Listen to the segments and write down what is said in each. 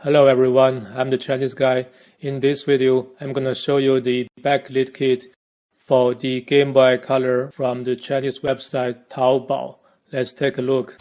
Hello everyone, I'm the Chinese guy. In this video, I'm gonna show you the backlit kit for the Game Boy Color from the Chinese website Taobao. Let's take a look.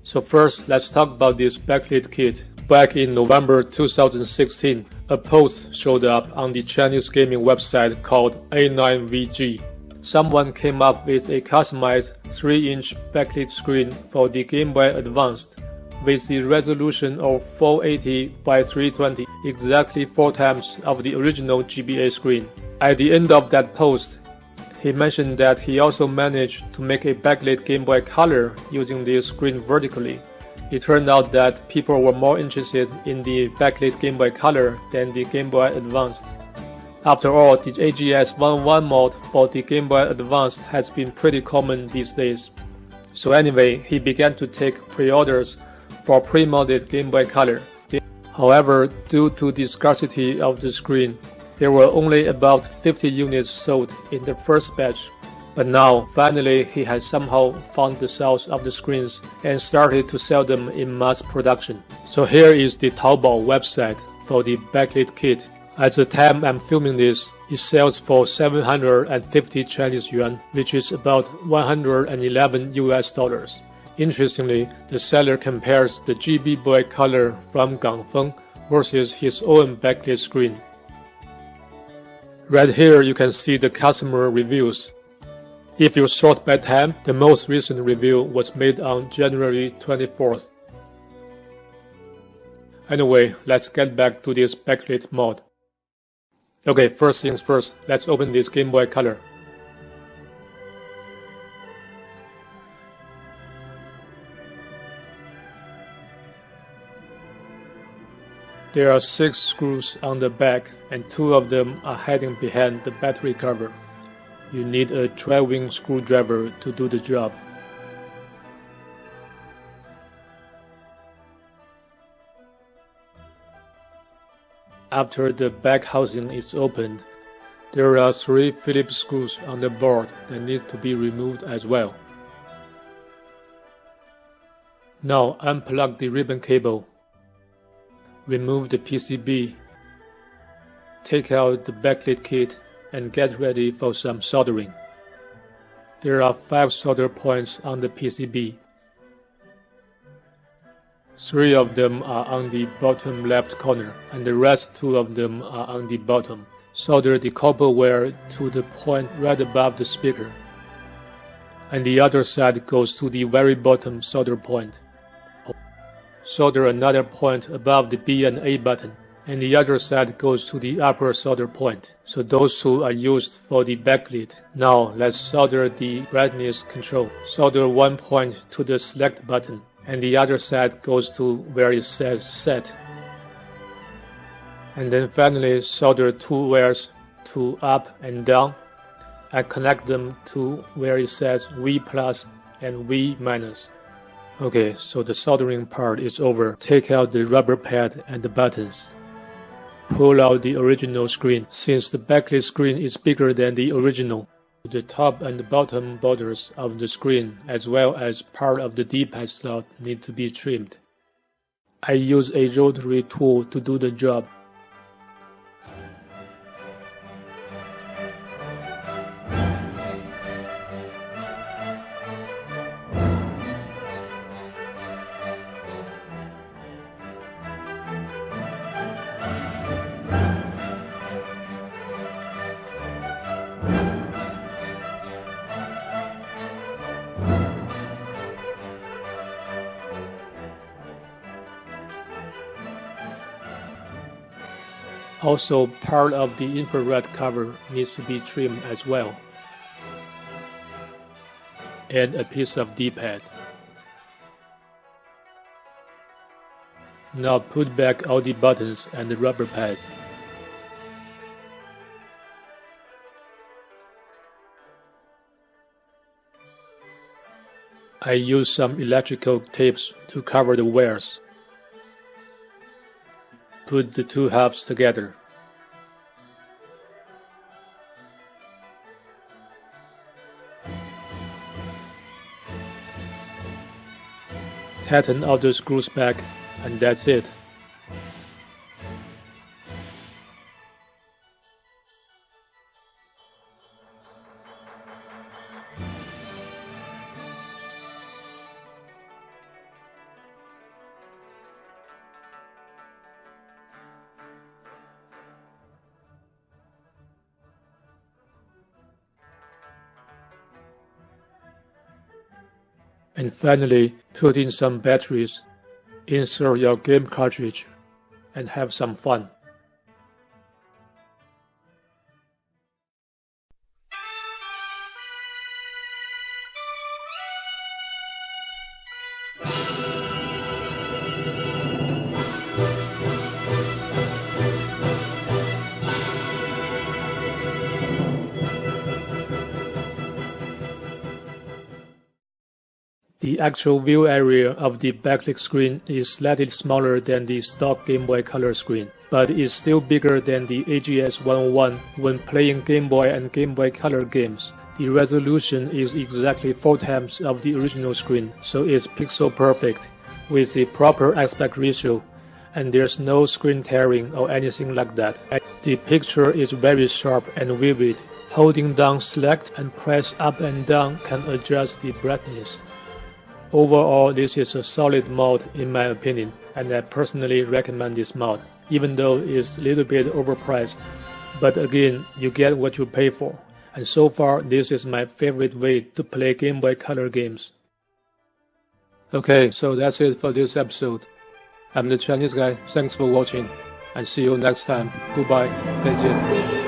So first, let's talk about this backlit kit. Back in November 2016, a post showed up on the Chinese gaming website called A9VG. Someone came up with a customized 3-inch backlit screen for the Game Boy Advanced with the resolution of 480 by 320, exactly 4 times of the original GBA screen. At the end of that post, he mentioned that he also managed to make a backlit Game Boy Color using this screen vertically. It turned out that people were more interested in the backlit Game Boy Color than the Game Boy Advanced. After all, the AGS11 mode for the Game Boy Advance has been pretty common these days. So anyway, he began to take pre-orders for pre-modded Game Boy Color. However, due to the scarcity of the screen, there were only about 50 units sold in the first batch. But now, finally, he had somehow found the source of the screens and started to sell them in mass production. So here is the Taobao website for the backlit kit. At the time I'm filming this, it sells for 750 Chinese yuan, which is about 111 US dollars. Interestingly, the seller compares the GB Boy Color from Gangfeng versus his own backlit screen. Right here you can see the customer reviews. If you sort by time, the most recent review was made on January 24th. Anyway, let's get back to this backlit mod. Okay, first things first, let's open this Game Boy Color. There are 6 screws on the back and 2 of them are hiding behind the battery cover. You need a driving screwdriver to do the job. After the back housing is opened, there are 3 Phillips screws on the board that need to be removed as well. Now unplug the ribbon cable. Remove the PCB. Take out the backlit kit and get ready for some soldering. There are 5 solder points on the PCB. 3 of them are on the bottom left corner, and the rest 2 of them are on the bottom. Solder the copper wire to the point right above the speaker, and the other side goes to the very bottom solder point. Solder another point above the B and A button, and the other side goes to the upper solder point. So those 2 are used for the backlit. Now let's solder the brightness control. Solder 1 point to the select button, and the other side goes to where it says set. And then finally solder 2 wires to up and down and connect them to where it says V plus and V minus. Okay, so the soldering part is over. Take out the rubber pad and the buttons. Pull out the original screen, since the backlit screen is bigger than the original. The top and bottom borders of the screen, as well as part of the D-pad slot, need to be trimmed. I use a rotary tool to do the job. Also, part of the infrared cover needs to be trimmed as well. Add a piece of D-pad. Now put back all the buttons and the rubber pads. I use some electrical tapes to cover the wires. Put the 2 halves together. tighten all the screws back, and that's it. And finally, put in some batteries, insert your game cartridge, and have some fun. The actual view area of the backlit screen is slightly smaller than the stock Game Boy Color screen, but is still bigger than the AGS 101 when playing Game Boy and Game Boy Color games. The resolution is exactly 4 times of the original screen, so it's pixel perfect, with the proper aspect ratio, and there's no screen tearing or anything like that. The picture is very sharp and vivid. Holding down select and press up and down can adjust the brightness. Overall, this is a solid mod in my opinion, and I personally recommend this mod, even though it's a little bit overpriced. But again, you get what you pay for, and so far this is my favorite way to play Game Boy Color games. Okay, so that's it for this episode. I'm the Chinese guy, thanks for watching, and see you next time. Goodbye, 再见。